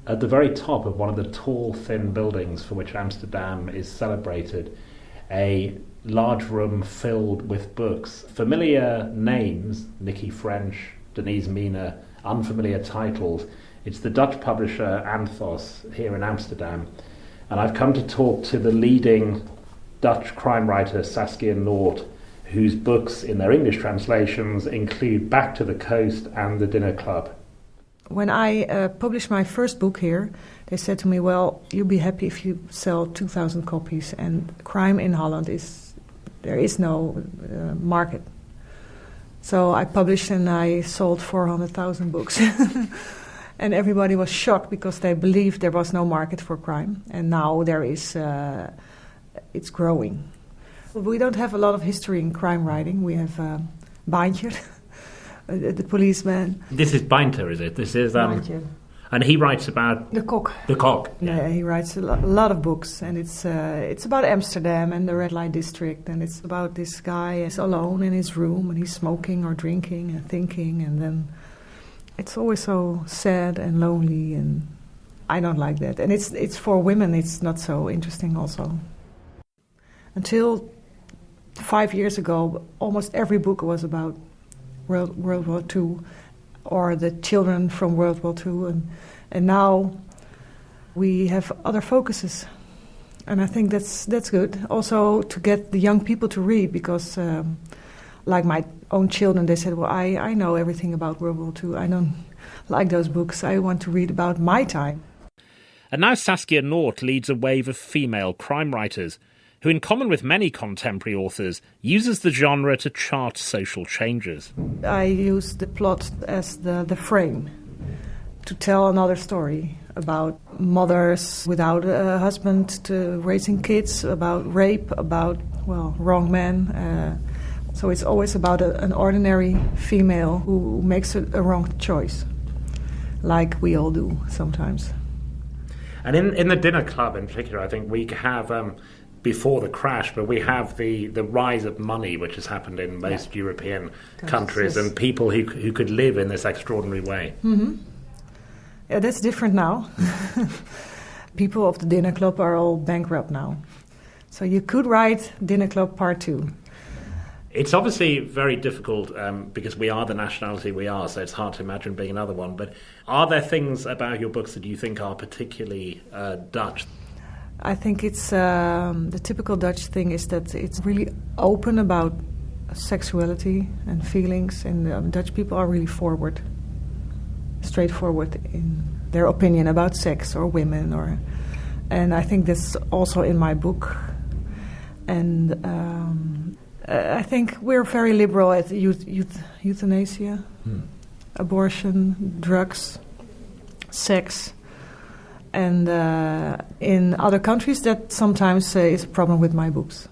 at the very top of one of the tall, thin buildings for which Amsterdam is celebrated, a large room filled with books. Familiar names, Nicky French, Denise Mina, unfamiliar titles. It's the Dutch publisher Anthos here in Amsterdam. And I've come to talk to the leading Dutch crime writer Saskia Noort, whose books in their English translations include Back to the Coast and The Dinner Club. When I published my first book here, they said to me, well, you'll be happy if you sell 2,000 copies, and crime in Holland there is no market. So I published and I sold 400,000 books. And everybody was shocked because they believed there was no market for crime. And now there is, it's growing. We don't have a lot of history in crime writing. We have Baantje, the policeman. This is Baantje, is it? This is Baantje. And he writes about the Kok. The Kok. Yeah, he writes a lot of books, and it's about Amsterdam and the red light district, and it's about this guy is alone in his room and he's smoking or drinking and thinking, and then it's always so sad and lonely, and I don't like that. And it's for women. It's not so interesting also. Until 5 years ago, almost every book was about World War II or the children from World War II, and now we have other focuses, and I think that's good. Also to get the young people to read, because like my own children, they said, well, I know everything about World War II. I don't like those books. I want to read about my time. And now Saskia Noort leads a wave of female crime writers who, in common with many contemporary authors, uses the genre to chart social changes. I use the plot as the frame to tell another story about mothers without a husband to raising kids, about rape, about, well, wrong men. So it's always about an ordinary female who makes a wrong choice, like we all do sometimes. And in the Dinner Club in particular, I think we have... before the crash, but we have the rise of money, which has happened in most European countries, and people who could live in this extraordinary way. Mm-hmm. Yeah, that's different now. People of the Dinner Club are all bankrupt now. So you could write Dinner Club Part 2. It's obviously very difficult because we are the nationality we are, so it's hard to imagine being another one. But are there things about your books that you think are particularly Dutch? I think it's the typical Dutch thing is that it's really open about sexuality and feelings, and Dutch people are really straightforward in their opinion about sex or women, and I think that's also in my book. And I think we're very liberal at euthanasia, abortion, drugs, sex. And in other countries, that sometimes is a problem with my books.